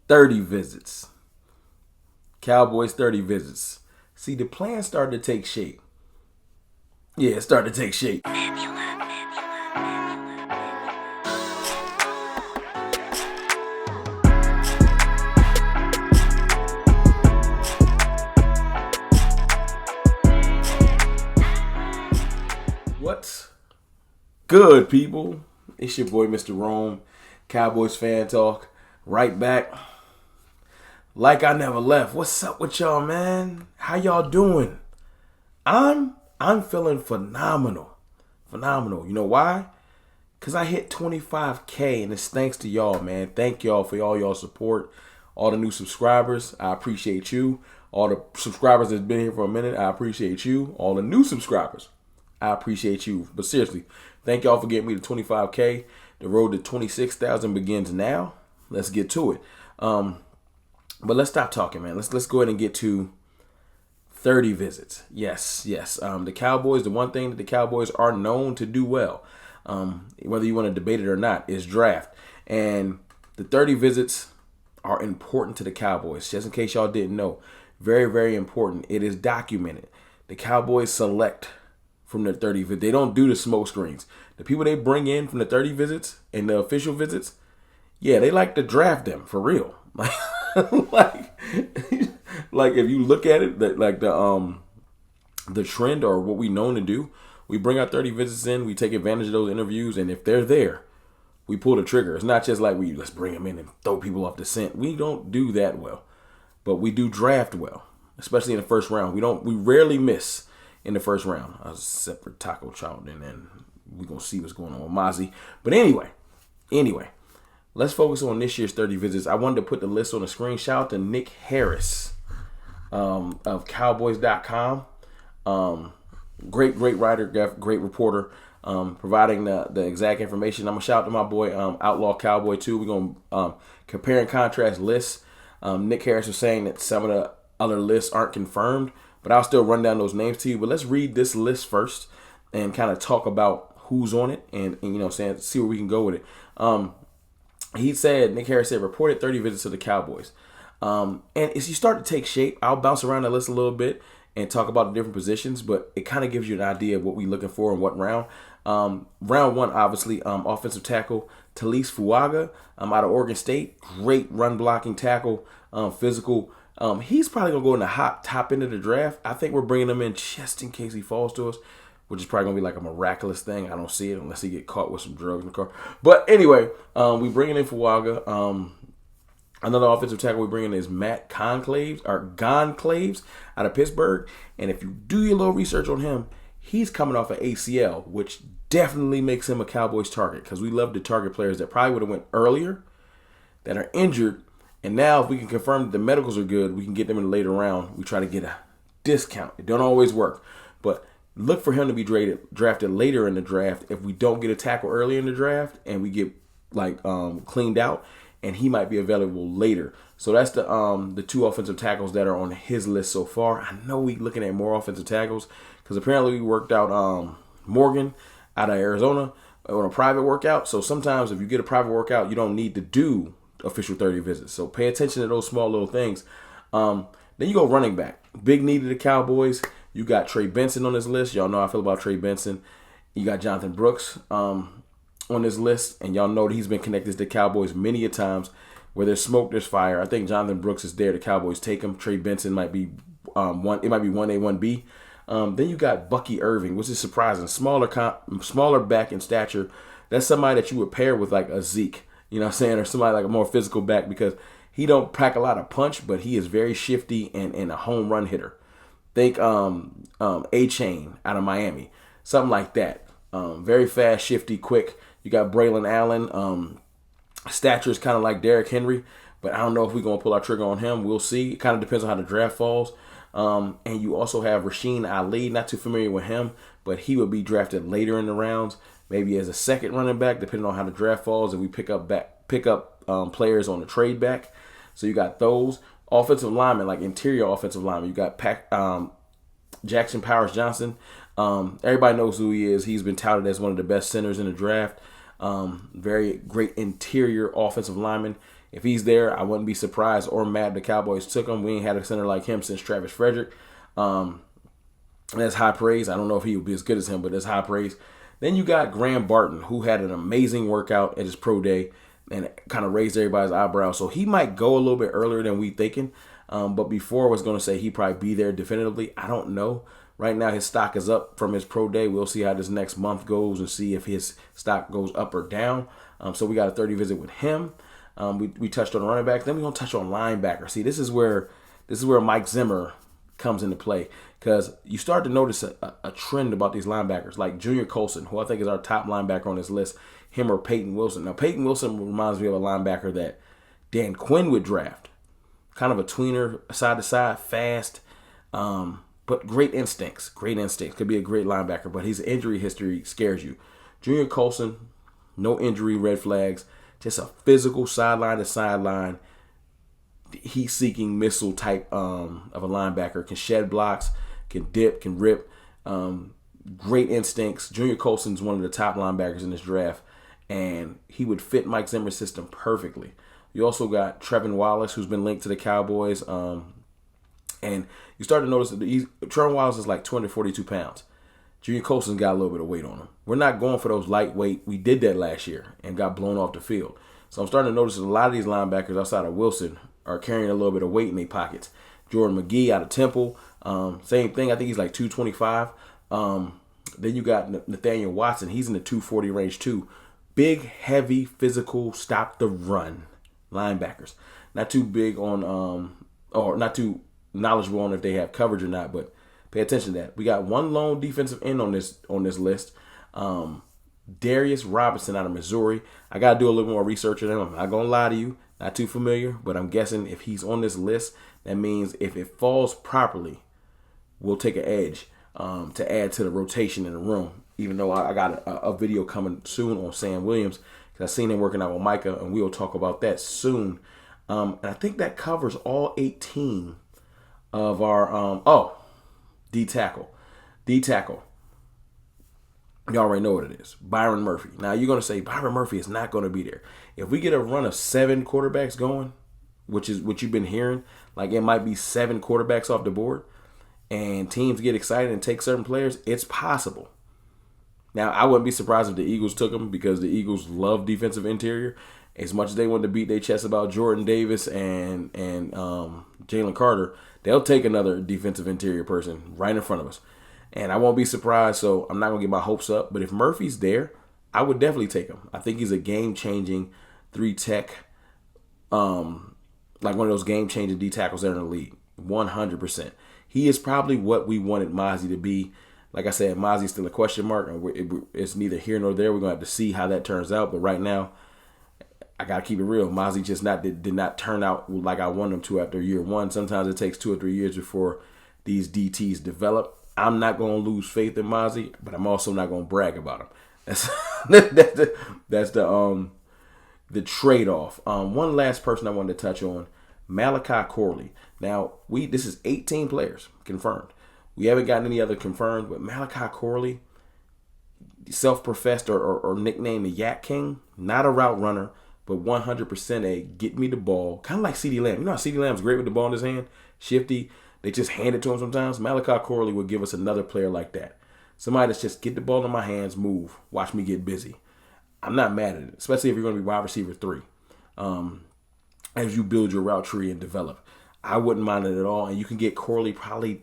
30 visits. Cowboys 30 visits. See, the plan started to take shape. Yeah, it started to take shape. What's good, people? It's your boy, Mr. Rome, Cowboys Fan Talk. Right back. Like I never left. What's up with y'all, man? How y'all doing? I'm feeling phenomenal. Phenomenal. You know why? Because I hit 25K, and it's thanks to y'all, man. Thank y'all for all y'all support. All the new subscribers, I appreciate you. All the subscribers that's been here for a minute, I appreciate you. All the new subscribers, I appreciate you. But seriously, thank y'all for getting me to 25K. The road to 26,000 begins now. Let's get to it. But let's stop talking, man. Let's go ahead and get to 30 visits. Yes. The Cowboys, the one thing that the Cowboys are known to do well, whether you want to debate it or not, is draft. And the 30 visits are important to the Cowboys. Just in case y'all didn't know. Very, very important. It is documented. The Cowboys select from the 30 visits. They don't do the smoke screens. The people they bring in from the 30 visits and the official visits, yeah, they like to draft them for real. Like if you look at it, the trend or what we known to do, we bring our 30 visits in, we take advantage of those interviews, and if they're there, we pull the trigger. It's not just like let's bring them in and throw people off the scent. We don't do that well, but we do draft well, especially in the first round. We rarely miss in the first round, except for Taco Chow, and then we're gonna see what's going on with Mozzie. But anyway. Let's focus on this year's 30 visits. I wanted to put the list on the screen. Shout out to Nick Harris of Cowboys.com. Great writer, great reporter, providing the exact information. I'm going to shout out to my boy Outlaw Cowboy too. We're going to compare and contrast lists. Nick Harris was saying that some of the other lists aren't confirmed, but I'll still run down those names to you. But let's read this list first and kind of talk about who's on it and see where we can go with it. Nick Harris said, reported 30 visits to the Cowboys. And as you start to take shape, I'll bounce around the list a little bit and talk about the different positions, but it kind of gives you an idea of what we're looking for in what round. Round one, obviously, offensive tackle, Talise Fuaga out of Oregon State. Great run blocking tackle, physical. He's probably going to go in the top end of the draft. I think we're bringing him in just in case he falls to us, which is probably going to be like a miraculous thing. I don't see it unless he get caught with some drugs in the car. But anyway, we bringing in Fuaga. Another offensive tackle we bring in is Matt Goncalves out of Pittsburgh. And if you do your little research on him, he's coming off an ACL, which definitely makes him a Cowboys target because we love to target players that probably would have went earlier, that are injured. And now if we can confirm that the medicals are good, we can get them in the later round. We try to get a discount. It don't always work. But look for him to be drafted later in the draft if we don't get a tackle early in the draft and we get cleaned out, and he might be available later. So that's the two offensive tackles that are on his list so far. I know we're looking at more offensive tackles because apparently we worked out Morgan out of Arizona on a private workout. So sometimes if you get a private workout, you don't need to do official 30 visits. So pay attention to those small little things. Then you go running back. Big need of the Cowboys. You got Trey Benson on this list. Y'all know how I feel about Trey Benson. You got Jonathan Brooks on this list. And y'all know that he's been connected to the Cowboys many a times. Where there's smoke, there's fire. I think Jonathan Brooks is there. The Cowboys take him. Trey Benson might be it might be 1A, 1B. Then you got Bucky Irving, which is surprising. Smaller back in stature. That's somebody that you would pair with like a Zeke. You know what I'm saying? Or somebody like a more physical back because he don't pack a lot of punch, but he is very shifty and a home run hitter. Think A-Chain out of Miami. Something like that. Very fast, shifty, quick. You got Braylon Allen. Stature is kind of like Derrick Henry, but I don't know if we're going to pull our trigger on him. We'll see. It kind of depends on how the draft falls. And you also have Rasheen Ali. Not too familiar with him, but he would be drafted later in the rounds. Maybe as a second running back, depending on how the draft falls. And we pick up players on the trade back. So you got those. Offensive linemen, like interior offensive linemen. You got Jackson Powers Johnson. Everybody knows who he is. He's been touted as one of the best centers in the draft. Very great interior offensive lineman. If he's there, I wouldn't be surprised or mad the Cowboys took him. We ain't had a center like him since Travis Frederick. That's high praise. I don't know if he would be as good as him, but that's high praise. Then you got Graham Barton, who had an amazing workout at his pro day and kind of raised everybody's eyebrows. So he might go a little bit earlier than we thinking. But before I was going to say he'd probably be there definitively. I don't know. Right now his stock is up from his pro day. We'll see how this next month goes and see if his stock goes up or down. So we got a 30 visit with him. We touched on running back. Then we're going to touch on linebacker. See, this is where Mike Zimmer comes into play, because you start to notice a trend about these linebackers, like Junior Colson, who I think is our top linebacker on this list, him or Peyton Wilson. Now, Peyton Wilson reminds me of a linebacker that Dan Quinn would draft. Kind of a tweener, side to side, fast, but great instincts. Great instincts. Could be a great linebacker, but his injury history scares you. Junior Colson, no injury red flags, just a physical sideline to sideline, heat-seeking missile type of a linebacker. Can shed blocks, can dip, can rip. Great instincts. Junior Colson's one of the top linebackers in this draft, and he would fit Mike Zimmer's system perfectly. You also got Trevin Wallace, who's been linked to the Cowboys. And you start to notice that Trevin Wallace is like 242 pounds. Junior Colson's got a little bit of weight on him. We're not going for those lightweight. We did that last year and got blown off the field. So I'm starting to notice that a lot of these linebackers outside of Wilson are carrying a little bit of weight in their pockets. Jordan McGee out of Temple, same thing. I think he's like 225. Then you got Nathaniel Watson. He's in the 240 range too. Big, heavy, physical, stop the run linebackers. Not too big on, or not too knowledgeable on if they have coverage or not, but pay attention to that. We got one lone defensive end on this list. Darius Robinson out of Missouri. I got to do a little more research on him. I'm not going to lie to you. Not too familiar, but I'm guessing if he's on this list, that means if it falls properly, we'll take an edge to add to the rotation in the room. Even though I got a video coming soon on Sam Williams, because I've seen him working out with Micah, and we'll talk about that soon. And I think that covers all 18 of our D-tackle. D-tackle. You already know what it is. Byron Murphy. Now, you're going to say Byron Murphy is not going to be there. If we get a run of 7 quarterbacks going, which is what you've been hearing, like it might be 7 quarterbacks off the board, and teams get excited and take certain players, it's possible. Now, I wouldn't be surprised if the Eagles took him, because the Eagles love defensive interior. As much as they want to beat their chest about Jordan Davis and Jalen Carter, they'll take another defensive interior person right in front of us. And I won't be surprised, so I'm not going to get my hopes up. But if Murphy's there, I would definitely take him. I think he's a game-changing 3-tech, like one of those game-changing D-tackles that are in the league. 100%. He is probably what we wanted Mozzie to be. Like I said, Mozzie's still a question mark, and it's neither here nor there. We're going to have to see how that turns out. But right now, I got to keep it real. Mozzie just did not turn out like I wanted him to after year one. Sometimes it takes 2 or 3 years before these DTs develop. I'm not going to lose faith in Mozzie, but I'm also not going to brag about him. That's the trade-off. One last person I wanted to touch on, Malachi Corley. Now, this is 18 players confirmed. We haven't gotten any other confirmed, but Malachi Corley, self-professed or nicknamed the Yak King, not a route runner, but 100% a get me the ball, kind of like CeeDee Lamb. You know how CeeDee Lamb's great with the ball in his hand? Shifty. They just hand it to him sometimes. Malachi Corley would give us another player like that. Somebody that's just get the ball in my hands, move, watch me get busy. I'm not mad at it, especially if you're going to be wide receiver 3. As you build your route tree and develop, I wouldn't mind it at all. And you can get Corley probably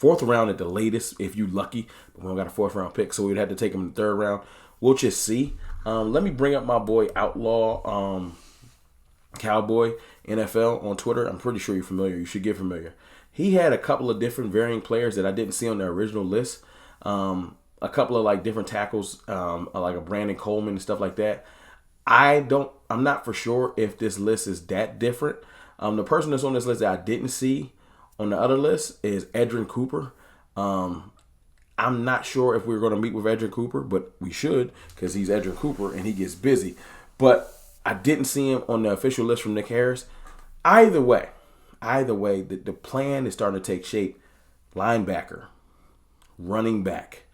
4th round at the latest if you're lucky. But we don't got a 4th round pick, so we'd have to take him in the 3rd round. We'll just see. Let me bring up my boy Outlaw Cowboy NFL on Twitter. I'm pretty sure you're familiar. You should get familiar. He had a couple of different varying players that I didn't see on the original list. A couple of like different tackles, like a Brandon Coleman and stuff like that. I'm not for sure if this list is that different. The person that's on this list that I didn't see on the other list is Edrin Cooper. I'm not sure if we're going to meet with Edrin Cooper, but we should, because he's Edrin Cooper and he gets busy. But I didn't see him on the official list from Nick Harris. Either way, the plan is starting to take shape. Linebacker, running back,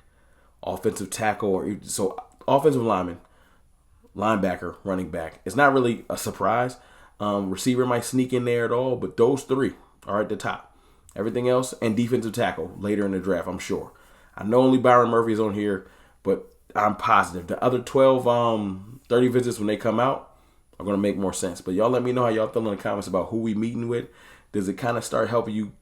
offensive tackle, so offensive lineman, linebacker, running back. It's not really a surprise. Receiver might sneak in there at all, but those three are at the top. Everything else, and defensive tackle later in the draft, I'm sure. I know only Byron Murphy is on here, but I'm positive. The other 12, 30 visits when they come out are going to make more sense. But y'all let me know how y'all feel in the comments about who we meeting with. Does it kind of start helping you,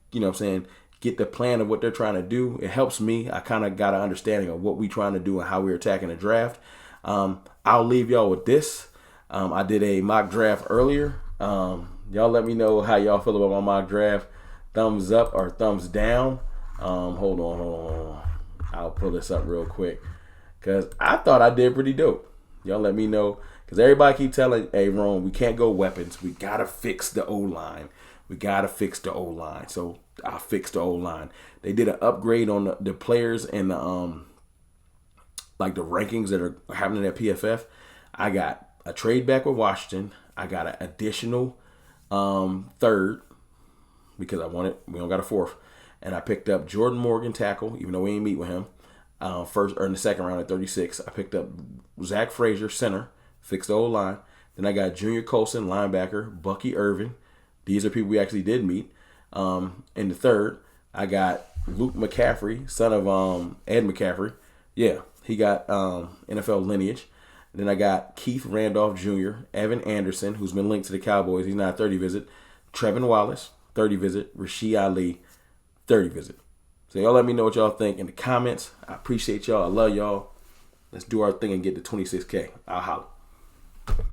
get the plan of what they're trying to do? It helps me. I kind of got an understanding of what we trying to do and how we're attacking the draft. I'll leave y'all with this. I did a mock draft earlier. Y'all let me know how y'all feel about my mock draft. Thumbs up or thumbs down. Hold on. I'll pull this up real quick because I thought I did pretty dope. Y'all let me know because everybody keep telling, hey, Ron, we can't go weapons. We got to fix the O-line. So I fixed the O-line. They did an upgrade on the players and the the rankings that are happening at PFF. I got a trade back with Washington. I got an additional third because I wanted. We don't got a fourth. And I picked up Jordan Morgan, tackle, even though we ain't meet with him. First or in the second round at 36. I picked up Zach Frazier, center, fixed the O-line. Then I got Junior Colson, linebacker, Bucky Irvin. These are people we actually did meet. In the third, I got Luke McCaffrey, son of Ed McCaffrey. Yeah, he got NFL lineage. Then I got Keith Randolph Jr., Evan Anderson, who's been linked to the Cowboys. He's not a 30 visit. Trevin Wallace, 30 visit. Rashid Ali, 30 visit. So y'all let me know what y'all think in the comments. I appreciate y'all. I love y'all. Let's do our thing and get to 26K. I'll holla.